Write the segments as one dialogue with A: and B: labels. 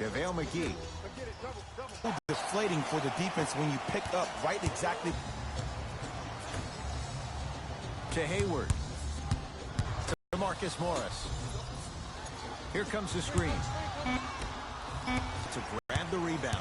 A: JaVale McGee.
B: Deflating for the defense when you pick up right exactly.
A: To Hayward. To Marcus Morris. Here comes the screen. To grab the rebound.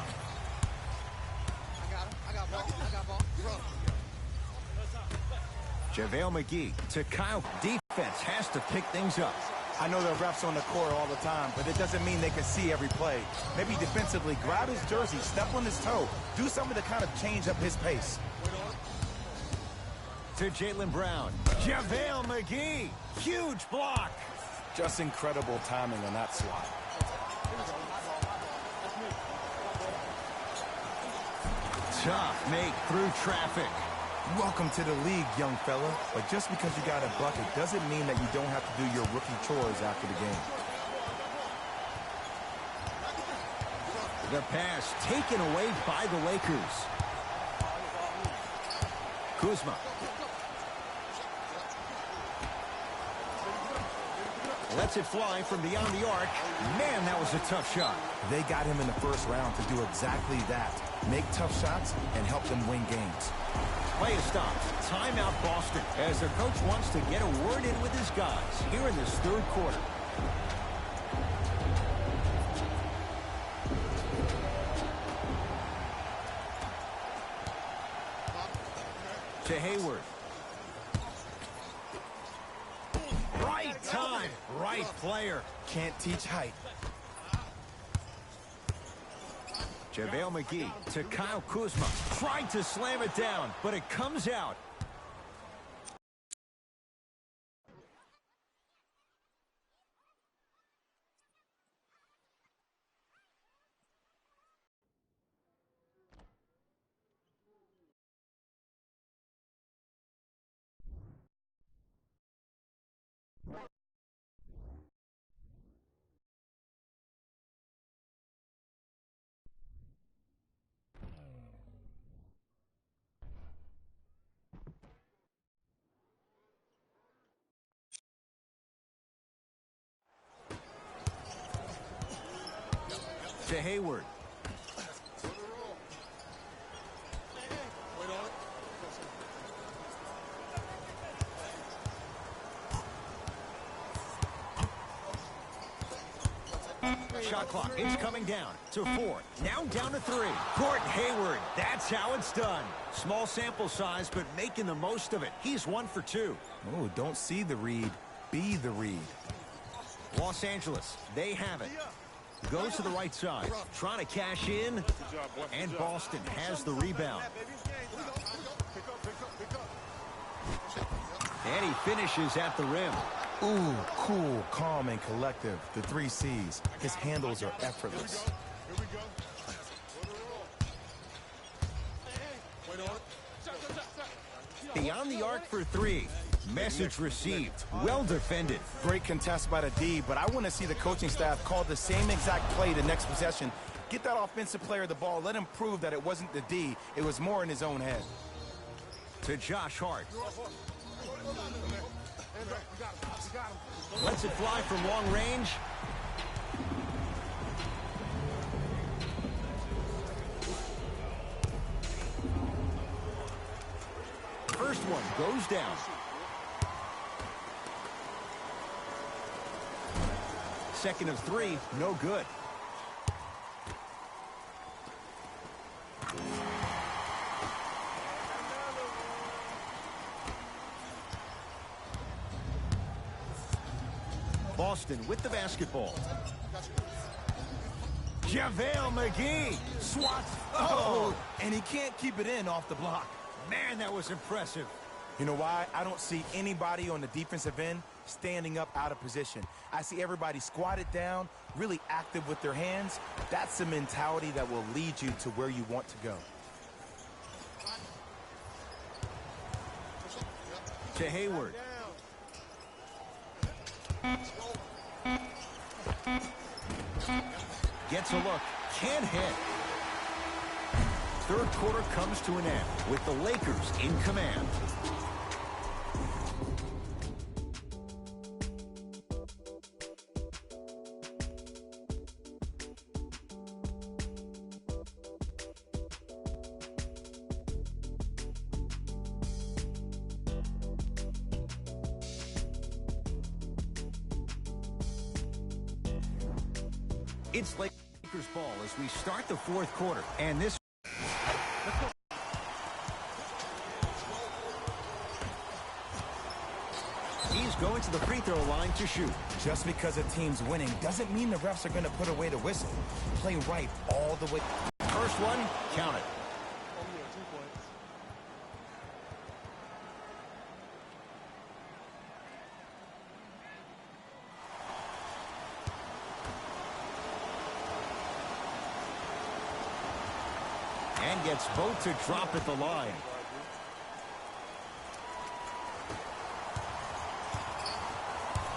A: JaVale McGee to Kyle. Defense has to pick things up.
B: I know there are refs on the court all the time, but it doesn't mean they can see every play. Maybe defensively, grab his jersey, step on his toe, do something to kind of change up his pace.
A: To Jaylen Brown. JaVale McGee. Huge block.
B: Just incredible timing on that swat.
A: Tough make through traffic.
B: Welcome to the league, young fella. But just because you got a bucket doesn't mean that you don't have to do your rookie chores after the game.
A: The pass taken away by the Lakers. Kuzma. Lets it fly from beyond the arc. Man, that was a tough shot.
B: They got him in the first round to do exactly that. Make tough shots and help them win games.
A: Play is stopped. Timeout Boston as their coach wants to get a word in with his guys here in this third quarter. To Hayward. Right time, right player.
B: Can't teach height.
A: JaVale McGee to Kyle Kuzma. Tried to slam it down, but it comes out. To Hayward. Shot clock is coming down to 4. Now down to 3. Gordon Hayward, that's how it's done. Small sample size, but making the most of it. He's 1 for 2.
B: Oh, don't see the read. Be the read.
A: Los Angeles, they have it. Goes to the right side, trying to cash in, and Boston has the rebound. And he finishes at the rim.
B: Ooh, cool, calm, and collective. The 3 C's. His handles are effortless.
A: Beyond the arc for 3. Message received. Well defended.
B: Great contest by the D, but I want to see the coaching staff call the same exact play the next possession. Get that offensive player the ball. Let him prove that it wasn't the D. It was more in his own head.
A: To Josh Hart. Lets it fly from long range. First one goes down. Second of 3, no good. Boston with the basketball. JaVale McGee swats.
B: Oh, and he can't keep it in off the block.
A: Man, that was impressive.
B: You know why? I don't see anybody on the defensive end standing up out of position. I see everybody squatted down, really active with their hands. That's the mentality that will lead you to where you want to go.
A: To Hayward. Gets a look. Can't hit. Third quarter comes to an end with the Lakers in command. It's Lakers ball as we start the fourth quarter. And this... He's going to the free throw line to shoot.
B: Just because a team's winning doesn't mean the refs are going to put away the whistle. Play right all the way.
A: First one, count it. And gets both to drop at the line.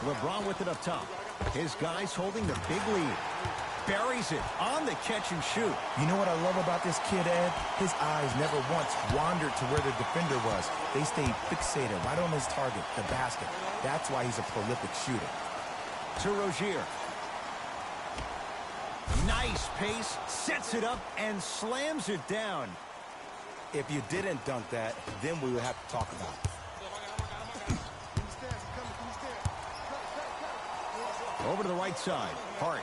A: LeBron with it up top. His guys holding the big lead. Buries it on the catch and shoot.
B: You know what I love about this kid, Ed? His eyes never once wandered to where the defender was. They stayed fixated right on his target, the basket. That's why he's a prolific shooter.
A: To Rozier. Nice pace, sets it up, and slams it down.
B: If you didn't dunk that, then we would have to talk about it.
A: Over to the right side. Hart.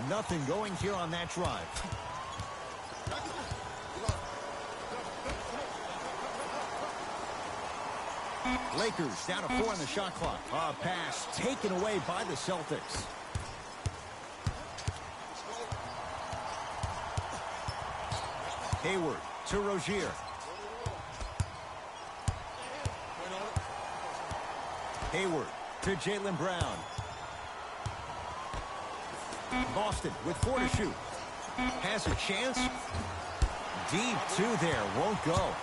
A: Nothing going here on that drive. Lakers down to 4 on the shot clock. A pass taken away by the Celtics. Hayward to Rozier. Hayward to Jaylen Brown. Boston with 4 to shoot. Has a chance. Deep 2 there. Won't go.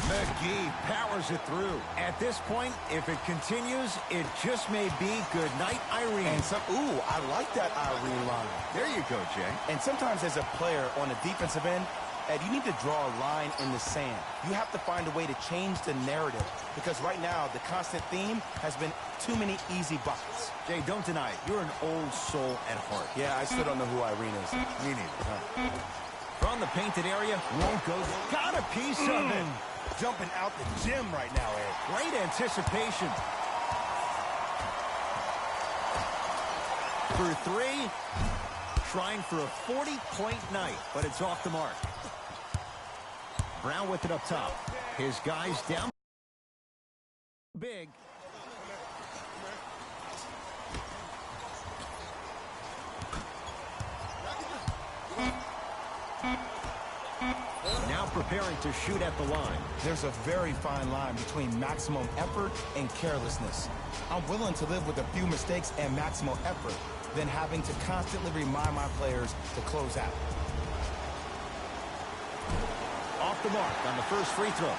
A: McGee powers it through. At this point, if it continues, it just may be good night, Irene.
B: And ooh, I like that Irene line.
A: There you go, Jay.
B: And sometimes as a player on the defensive end, Ed, you need to draw a line in the sand. You have to find a way to change the narrative because right now the constant theme has been too many easy buckets.
A: Jay, don't deny it. You're an old soul at heart.
B: Yeah, I still don't know who Irene is.
A: Me neither. From the painted area, won't go. Got a piece of it.
B: Jumping out the gym right now, Ed.
A: Great anticipation. For 3, trying for a 40-point night, but it's off the mark. Brown with it up top. His guys down big. Now preparing to shoot at the line.
B: There's a very fine line between maximum effort and carelessness. I'm willing to live with a few mistakes and maximum effort than having to constantly remind my players to close out.
A: Off the mark on the first free throw.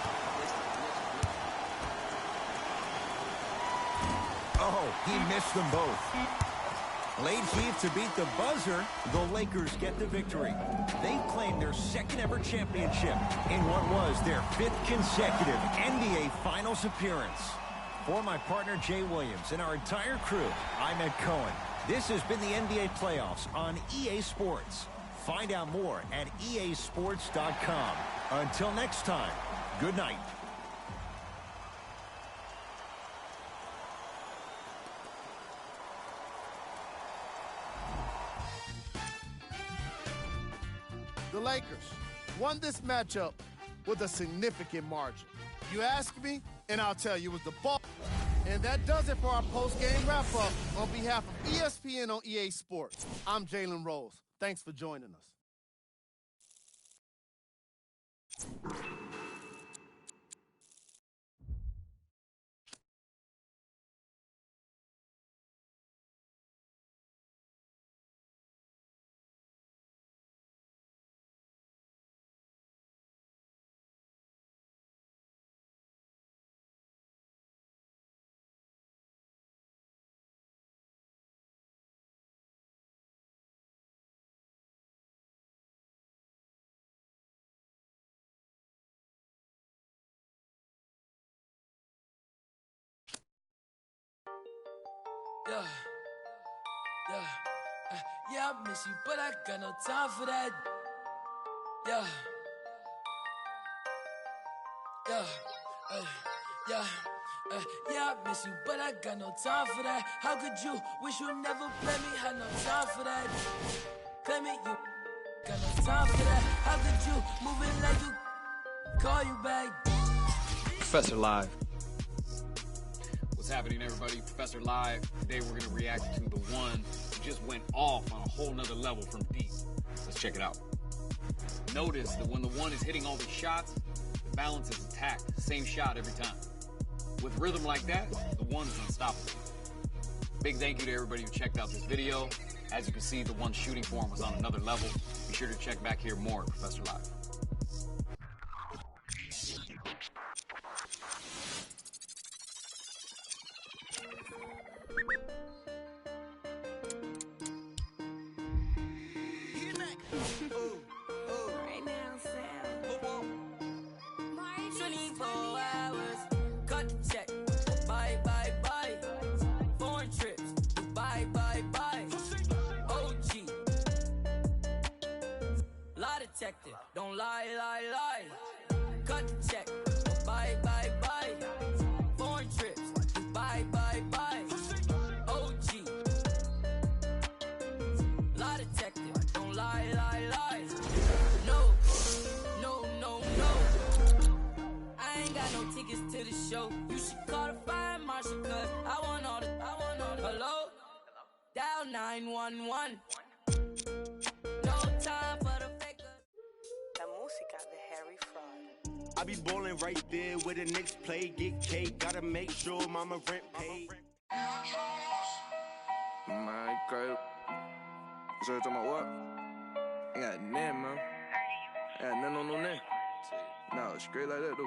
A: Oh, he missed them both. Late heave to beat the buzzer. The Lakers get the victory. They claim their second ever championship in what was their 5th consecutive NBA Finals appearance. For my partner Jay Williams and our entire crew, I'm Ed Cohen. This has been the NBA playoffs on EA Sports. Find out more at easports.com. Until next time, good night.
C: The Lakers won this matchup with a significant margin. You ask me, and I'll tell you it was the ball. And that does it for our post-game wrap-up. On behalf of ESPN on EA Sports, I'm Jalen Rose. Thanks for joining us.
D: Yeah, I miss you, but I got no time for that. Yeah, yeah, yeah, Yeah, I miss you, but I got no time for that. How could you wish you never play me? Had no time for that. Play me, you got no time for that. How could you move it like you call you back?
E: Professor Live.
F: What's happening, everybody? Professor Live. Today we're going to react to the one who just went off on a whole nother level from deep. Let's check it out. Notice that when the one is hitting all these shots, the balance is intact. Same shot every time. With rhythm like that, the one is unstoppable. Big thank you to everybody who checked out this video. As you can see, the one's shooting form was on another level. Be sure to check back here more at Professor Live.
D: Right now, Sam. 24 hours, cut the check. Bye, bye, bye. Foreign trips, bye, bye, bye. OG. Lie detector, don't lie, lie, lie. Cut the check. Bye, bye, bye. Foreign trips, bye, bye, bye. OG. Lie detector, don't lie, lie, lie. No, no, no, no. I ain't got no tickets to the show. You should call the fire marshal, cause I want all the. Hello? Dial 911. No time for the fakers.
G: La música de Harry Fraud.
H: I be ballin' right there where the Knicks play, get cake, gotta make sure mama rent paid.
E: My girl. So you talking about what? I got nothing, man. I got nothing on no name. No, straight like that, dude.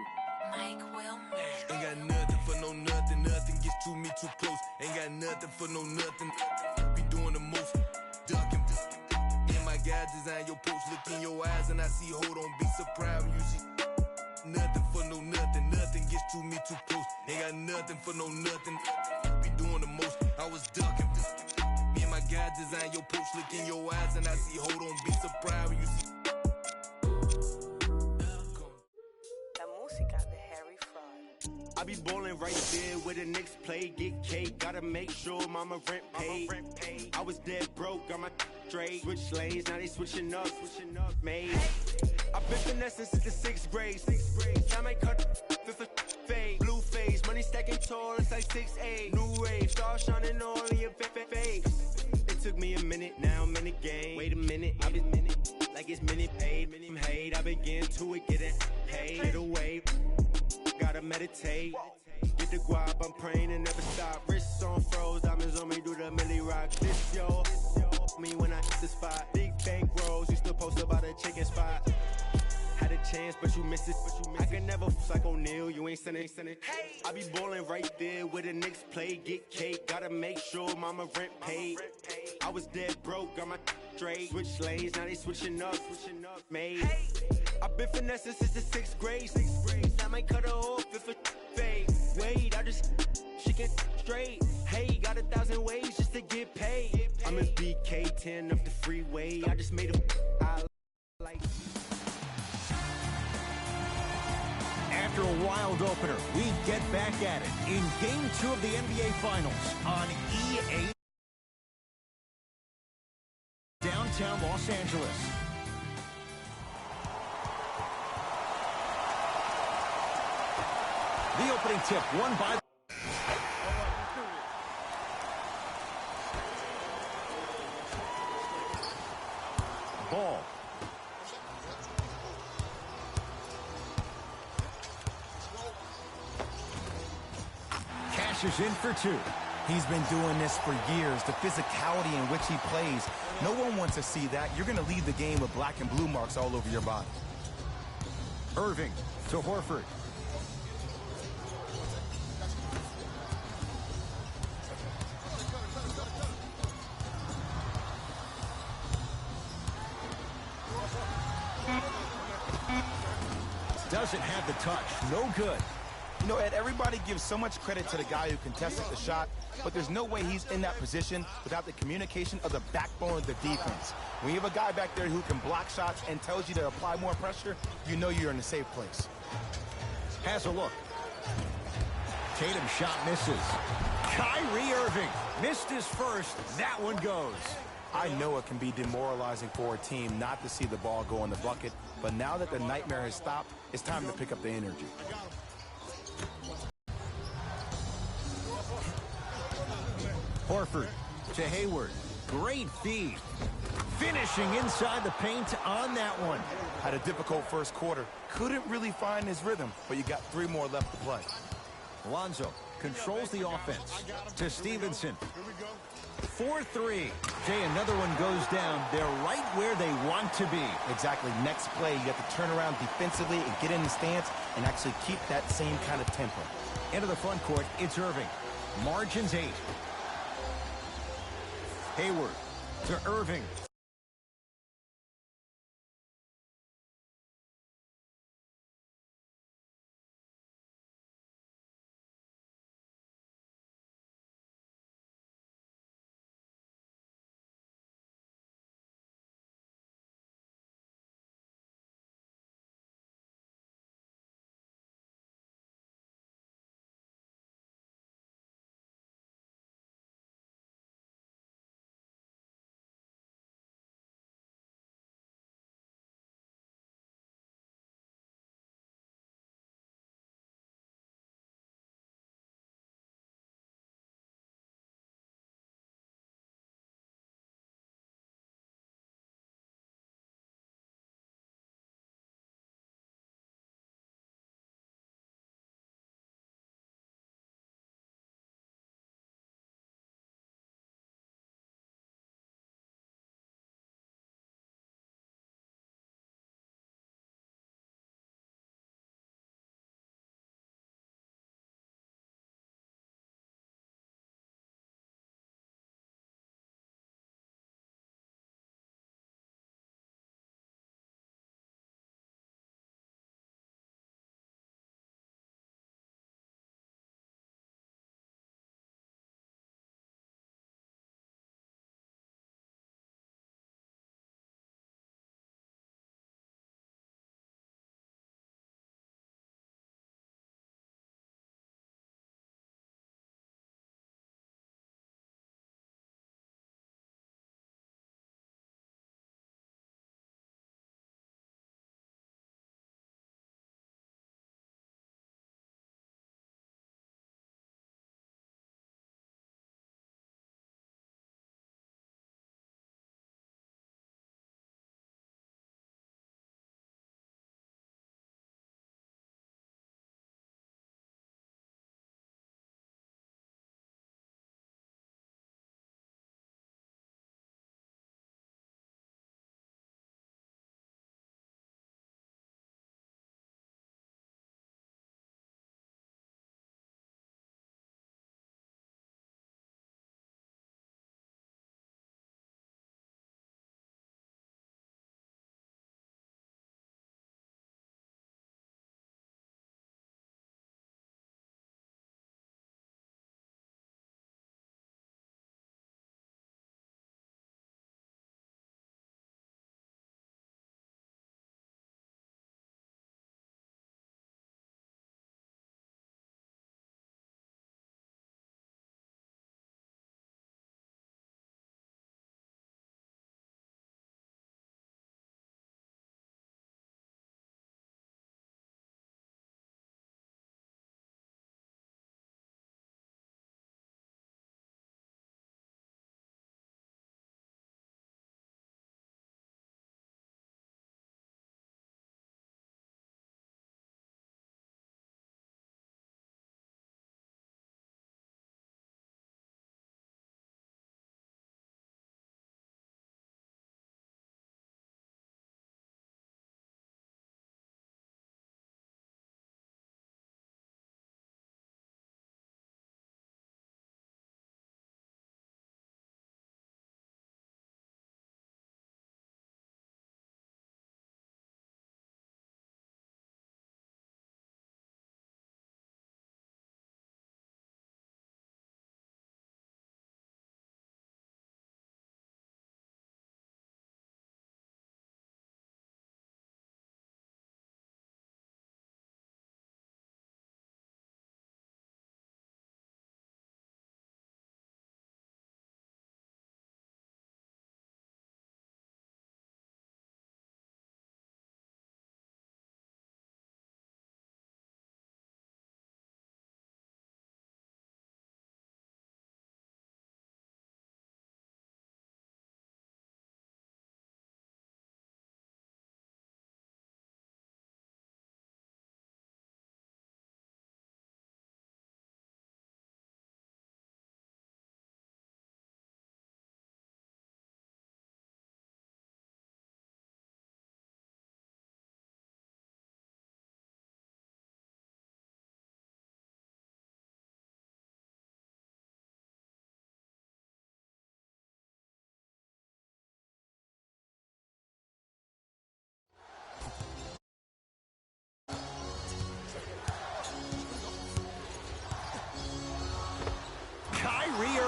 G: Mike Wilmer.
B: Ain't got nothing for no nothing. Nothing gets to me too close. Ain't got nothing for no nothing. Be doing the most. Ducking. In my guide design your post. Look in your eyes and I see, hold on, be surprised when you see. Nothing for no nothing. Nothing gets to me too close. Ain't got nothing for no nothing. Be doing the most. I was ducking. Me and my guide design your post. Look in your eyes and I see, hold on, be surprised when you see.
G: La música de Harry Fraud.
H: I be ballin' right there where the Knicks play, get cake, gotta make sure mama rent paid. I was dead broke, got my straight. Switch lanes, now they switching up, made. I've been finessing since the 6th grade. I might cut for fade. Blue face, money stacking tall, it's like 6'8". New rave, stars shining all in your face. It took me a minute, now I'm in the game. Wait a minute, I've been like it's minute paid. Hate, I begin to it, getting paid. Get away, gotta meditate. Get the guap, I'm praying and never stop. Wrists on froze, diamonds on me, do the milli rock. This yo, me when I hit the spot. Big bank rolls, used to post about a chicken spot. Had a chance, but you missed it. I can never like O'Neal, you ain't sending. I be ballin' right there where the Knicks play, get cake, gotta make sure mama rent paid. I was dead broke, got my straight. Switch lanes, now they switching up, made. I've been finessing since the 6th grade. I might cut her off if it fade. Wait, I just she get straight. Hey, got 1,000 ways just to get paid. I'm in BK 10 up the freeway. I just made I like.
A: After a wild opener, we get back at it in Game 2 of the NBA Finals on EA downtown Los Angeles. The opening tip won by Ball. Cashes in for two.
B: He's been doing this for years. The physicality in which he plays. No one wants to see that. You're going to leave the game with black and blue marks all over your body.
A: Irving to Horford. Doesn't have the touch. No good.
B: You know, Ed, everybody gives so much credit to the guy who contested the shot, but there's no way he's in that position without the communication of the backbone of the defense. When you have a guy back there who can block shots and tells you to apply more pressure, you know you're in a safe place.
A: Has a look. Tatum shot misses. Kyrie Irving missed his first. That one goes.
B: I know it can be demoralizing for a team not to see the ball go in the bucket, but now that the nightmare has stopped, it's time to pick up the energy.
A: Horford to Hayward. Great feed. Finishing inside the paint on that one.
B: Had a difficult first quarter. Couldn't really find his rhythm, but you got 3 more left to play.
A: Lonzo controls the offense to Stevenson. 4-3. Jay, another one goes down. They're right where they want to be.
B: Exactly. Next play, you have to turn around defensively and get in the stance and actually keep that same kind of tempo.
A: Into the front court, it's Irving. Margins 8. Hayward to Irving.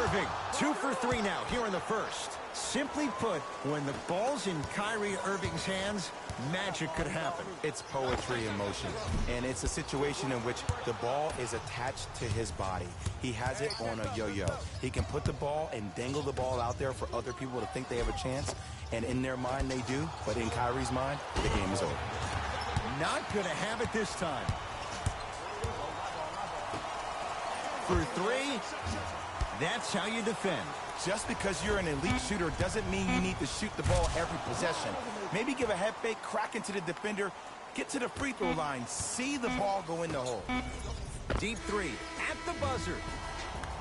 A: Irving, 2 for 3 now here in the first. Simply put, when the ball's in Kyrie Irving's hands, magic could happen.
B: It's poetry in motion, and it's a situation in which the ball is attached to his body. He has it on a yo-yo. He can put the ball and dangle the ball out there for other people to think they have a chance, and in their mind they do, but in Kyrie's mind, the game is over.
A: Not going to have it this time. For 3, that's how you defend.
B: Just because you're an elite shooter doesn't mean you need to shoot the ball every possession. Maybe give a head fake, crack into the defender, get to the free throw line, see the ball go in the hole.
A: Deep 3 at the buzzer.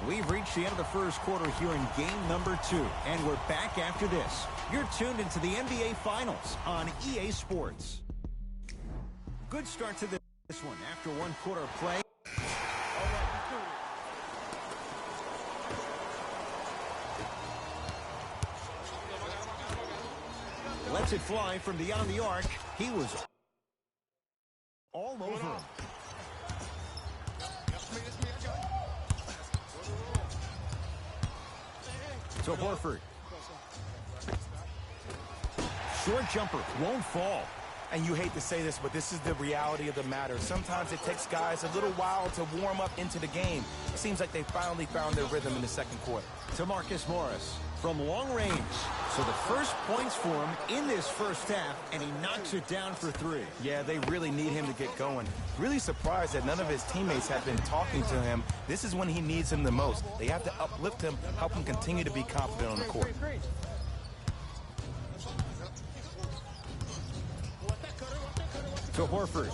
A: We've reached the end of the first quarter here in game number 2, and we're back after this. You're tuned into the NBA Finals on EA Sports. Good start to this one after one quarter of play. Lets it fly from beyond the arc. He was all over him. To Horford. Short jumper won't fall.
B: And you hate to say this, but this is the reality of the matter. Sometimes it takes guys a little while to warm up into the game. It seems like they finally found their rhythm in the second quarter.
A: To Marcus Morris from long range. So the first points for him in this first half, and he knocks it down for 3.
B: Yeah, they really need him to get going. Really surprised that none of his teammates have been talking to him. This is when he needs him the most. They have to uplift him, help him continue to be confident on the court.
A: To Horford.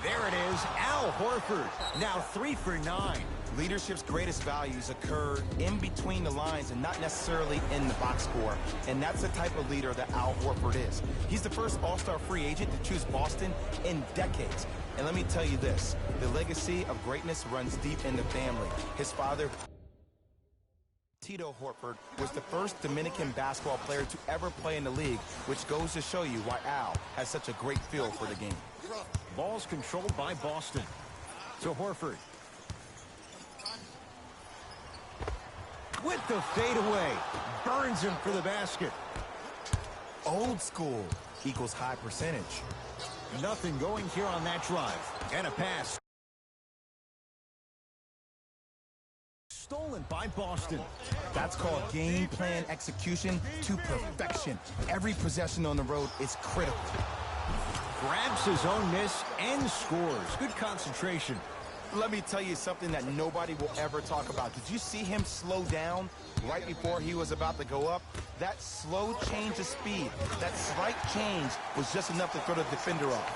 A: There it is, Al Horford. Now 3 for 9.
B: Leadership's greatest values occur in between the lines and not necessarily in the box score. And that's the type of leader that Al Horford is. He's the first all-star free agent to choose Boston in decades. And let me tell you this, the legacy of greatness runs deep in the family. His father, Tito Horford, was the first Dominican basketball player to ever play in the league, which goes to show you why Al has such a great feel for the game.
A: Ball's controlled by Boston. To Horford. With the fadeaway. Burns him for the basket.
B: Old school equals high percentage.
A: Nothing going here on that drive. And a pass. Stolen by Boston.
B: That's called game plan execution to perfection. Every possession on the road is critical.
A: Grabs his own miss and scores. Good concentration.
B: Let me tell you something that nobody will ever talk about. Did you see him slow down right before he was about to go up? That slow change of speed, that slight change was just enough to throw the defender off.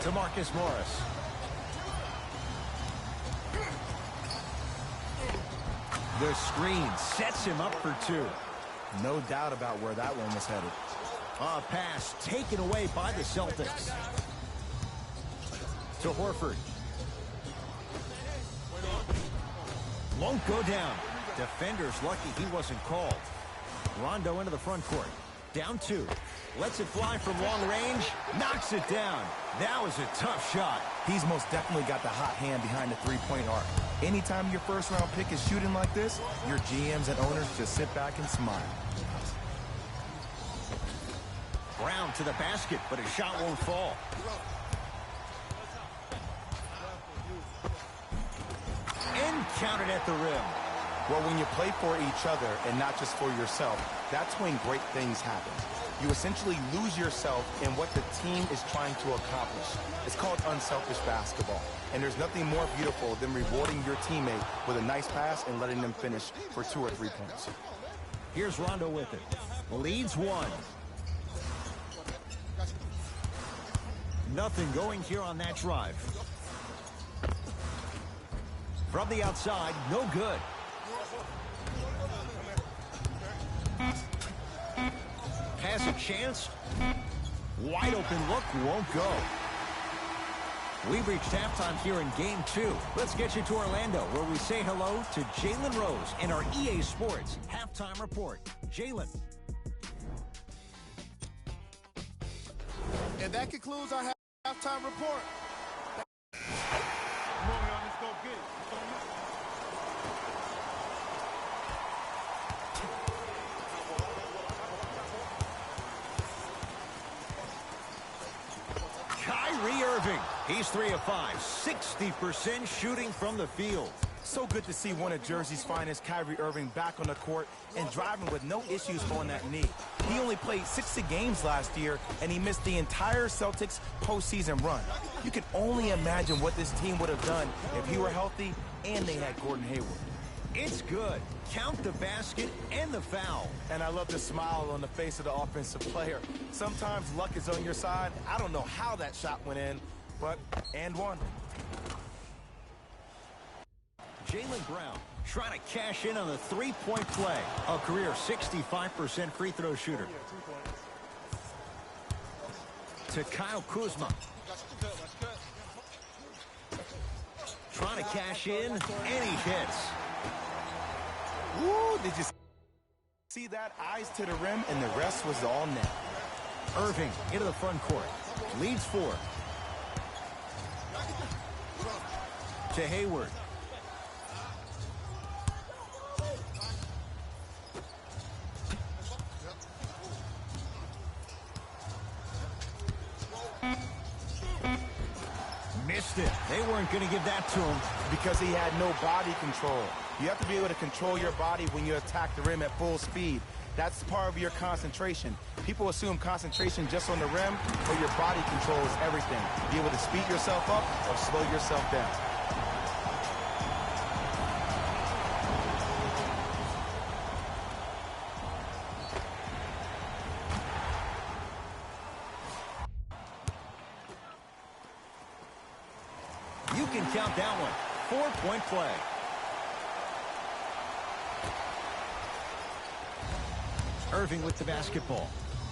A: To Marcus Morris. The screen sets him up for 2.
B: No doubt about where that one was headed.
A: A pass taken away by the Celtics. To Horford. Won't go down. Defender's lucky he wasn't called. Rondo into the front court. Down 2. Lets it fly from long range. Knocks it down. That was a tough shot.
B: He's most definitely got the hot hand behind the three-point arc. Anytime your first-round pick is shooting like this, your GMs and owners just sit back and smile.
A: Brown to the basket, but his shot won't fall. And counted at the rim.
B: Well, when you play for each other and not just for yourself, that's when great things happen. You essentially lose yourself in what the team is trying to accomplish. It's called unselfish basketball. And there's nothing more beautiful than rewarding your teammate with a nice pass and letting them finish for 2 or 3 points.
A: Here's Rondo with it. Leads 1. Nothing going here on that drive. From the outside, no good. Has a chance. Wide open look, won't go. We've reached halftime here in game 2. Let's get you to Orlando, where we say hello to Jalen Rose in our EA Sports Halftime Report. Jalen.
C: And that concludes our halftime report.
I: Come on, y'all. Let's go get it. It's on you.
A: Kyrie Irving. He's 3 of 5, 60% shooting from the field.
B: So good to see one of Jersey's finest, Kyrie Irving, back on the court and driving with no issues on that knee. He only played 60 games last year, and he missed the entire Celtics postseason run. You can only imagine what this team would have done if he were healthy and they had Gordon Hayward.
A: It's good. Count the basket and the foul.
B: And I love the smile on the face of the offensive player. Sometimes luck is on your side. I don't know how that shot went in, but and one.
A: Jaylen Brown trying to cash in on the three-point play. A career 65% free throw shooter. To Kyle Kuzma. Trying to cash in, and he hits.
B: Woo, did you see that? Eyes to the rim, and the rest was all net.
A: Irving into the front court. Leads 4. To Hayward. Missed it. They weren't going to give that to him.
B: Because he had no body control. You have to be able to control your body when you attack the rim at full speed. That's part of your concentration. People assume concentration just on the rim, but your body controls everything. Be able to speed yourself up or slow yourself down.
A: You can count that one. 4-point play. Irving with the basketball.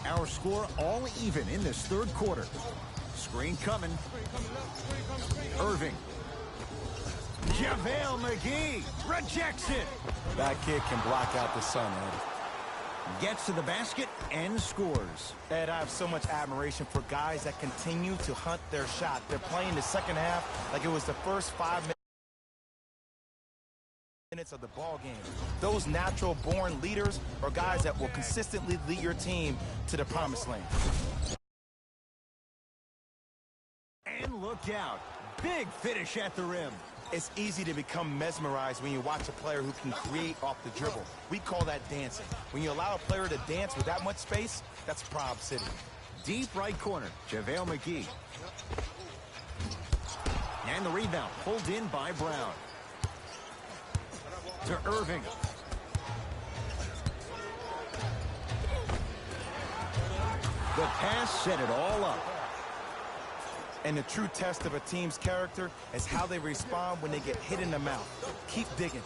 A: Our score all even in this third quarter. Screen coming. Irving. JaVale McGee rejects it.
B: That kid can block out the sun, Ed.
A: Gets to the basket and scores.
B: Ed, I have so much admiration for guys that continue to hunt their shot. They're playing the second half like it was the first 5 minutes of the ball game. Those natural-born leaders are guys that will consistently lead your team to the promised land.
A: And look out. Big finish at the rim.
B: It's easy to become mesmerized when you watch a player who can create off the dribble. We call that dancing. When you allow a player to dance with that much space, that's Prob City.
A: Deep right corner, JaVale McGee. And the rebound pulled in by Brown. To Irving. The pass set it all up.
B: And the true test of a team's character is how they respond when they get hit in the mouth. Keep digging.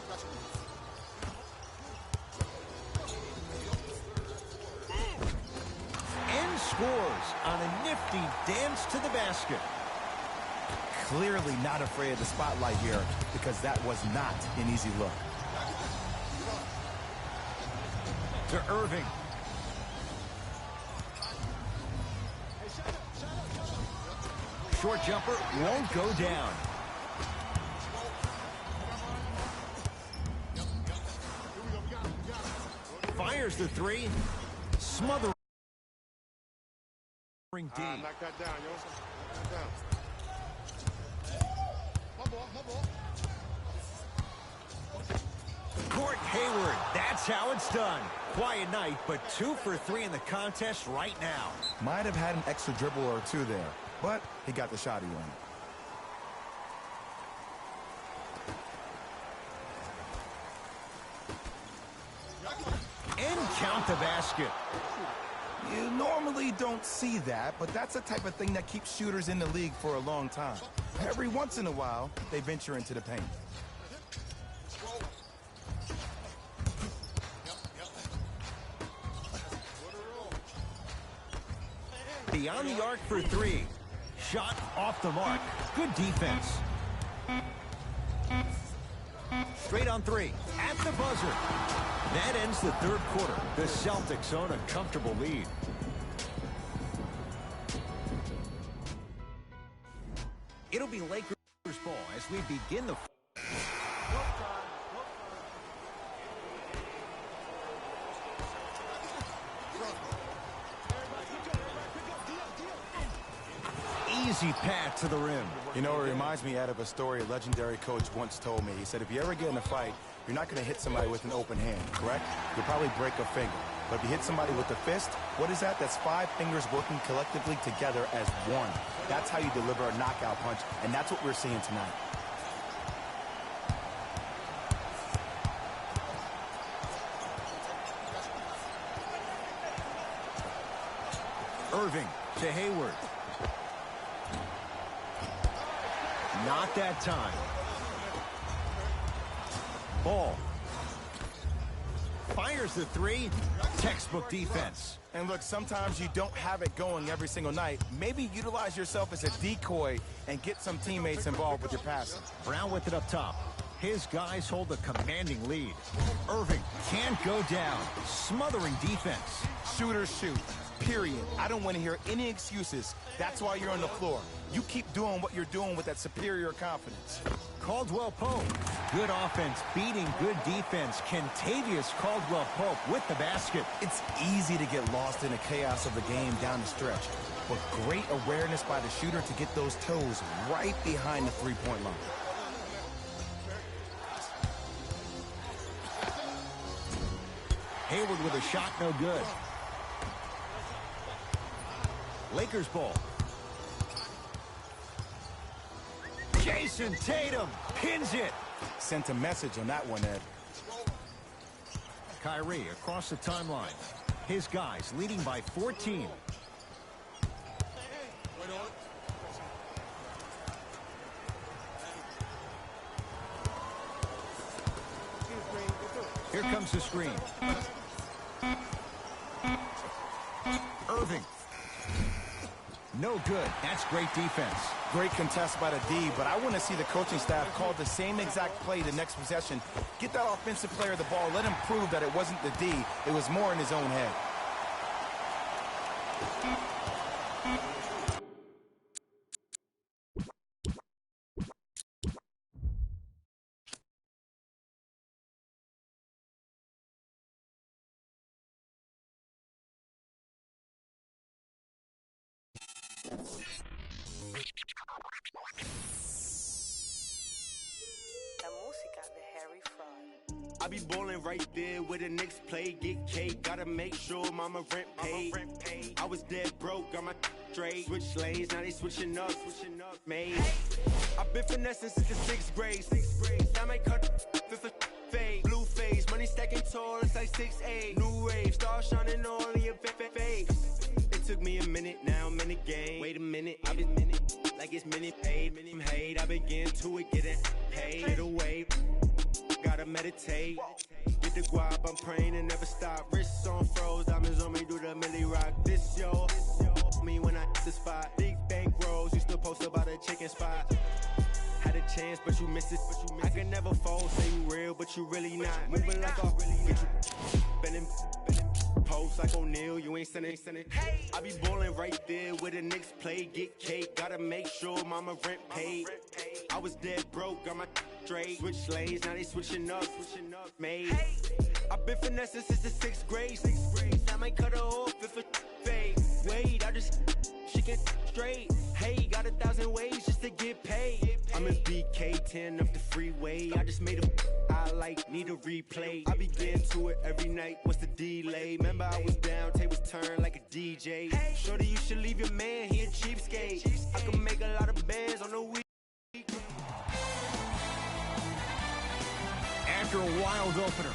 A: And scores on a nifty dance to the basket.
B: Clearly not afraid of the spotlight here because that was not an easy look.
A: To Irving. Short jumper won't go down. Fires the three. Smothering D.
I: Knock that down, yo. Knock that down.
A: Gordon Hayward, that's how it's done. Quiet night, but 2 for 3 in the contest right now.
B: Might have had an extra dribble or two there, but he got the shot he wanted.
A: And count the basket.
B: You normally don't see that, but that's the type of thing that keeps shooters in the league for a long time. Every once in a while, they venture into the paint.
A: Beyond the arc for 3. Shot off the mark. Good defense. Straight on 3. At the buzzer. That ends the third quarter. The Celtics own a comfortable lead. It'll be Lakers ball as we begin the... Easy path to the rim.
B: You know, it reminds me of a story a legendary coach once told me. He said, if you ever get in a fight, you're not going to hit somebody with an open hand, correct? You'll probably break a finger. But if you hit somebody with a fist, what is that? That's 5 fingers working collectively together as one. That's how you deliver a knockout punch, and that's what we're seeing tonight.
A: Irving to Hayward. Not that time. Ball. Fires the three. Textbook defense.
B: And look, sometimes you don't have it going every single night. Maybe utilize yourself as a decoy and get some teammates involved with your passing.
A: Brown with it up top. His guys hold a commanding lead. Irving can't go down. Smothering defense.
B: Shooters shoot. Period. I don't want to hear any excuses. That's why you're on the floor. You keep doing what you're doing with that superior confidence.
A: Caldwell Pope. Good offense beating good defense. Kentavious Caldwell Pope with the basket.
B: It's easy to get lost in the chaos of the game down the stretch, but great awareness by the shooter to get those toes right behind the three-point line.
A: Hayward with a shot, no good. Lakers ball. Jason Tatum pins it.
B: Sent a message on that one, Ed.
A: Kyrie across the timeline. His guys leading by 14. Here comes the screen. Irving. No good. That's great defense.
B: Great contest by the D, but I want to see the coaching staff call the same exact play the next possession. Get that offensive player the ball. Let him prove that it wasn't the D. It was more in his own head.
H: I be ballin' right there where the Knicks play. Get cake, gotta make sure mama rent paid. I was dead broke, got my straight. Switch lanes, now they switching up, made. I've been finessing since the 6th grade. I might cut fifth fade. Blue face, money stacking tall, it's like 6'8". New wave, star shining all in your face. It took me a minute, now I'm in the game. Wait a minute, I've been like it's minute paid. Hate, I begin to it, getting paid. Get away. Gotta meditate, get the guap, I'm praying and never stop. Wrists on froze, diamonds on me, do the milli rock. This yo, me when I hit the spot. Big bank rolls, used to post about a chicken spot. Had a chance, but you missed it. I can never fold, say you real, but you really not. Moving like a get you bending post like O'Neal, you ain't sending. I be ballin' right there where the Knicks play. Get cake, gotta make sure mama rent paid. I was dead broke, got my straight. Switch lanes, now they switching up, made. I've been finessing since the 6th grade. I might cut her off if it fade. Wait, she get straight. Hey, got 1,000 ways just to get paid. I'm in BK 10 up the freeway. I just made need a replay. I be getting to it every night. What's the delay? Remember I was down, tables turned like a DJ. Shorty, you should leave your man, he a cheapskate. I can make a lot of bands on the week.
A: After a wild opener.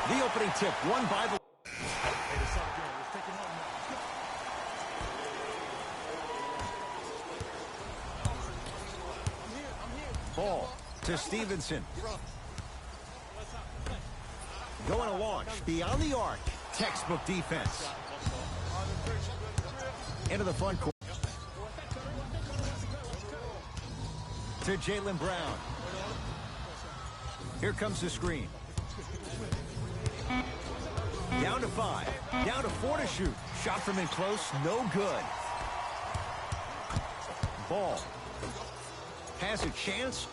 A: The opening tip won by the... Ball to Stevenson. Going to launch beyond the arc. Textbook defense. Into the front court. To Jaylen Brown. Here comes the screen. Down to 5. Down to 4 to shoot. Shot from in close, no good. Ball has a chance.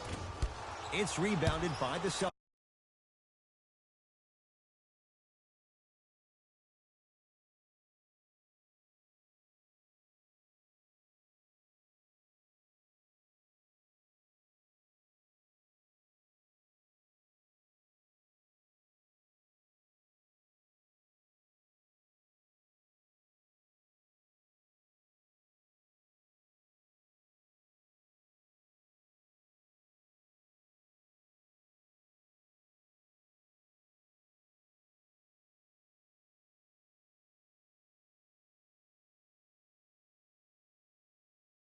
A: It's rebounded by the Celtics.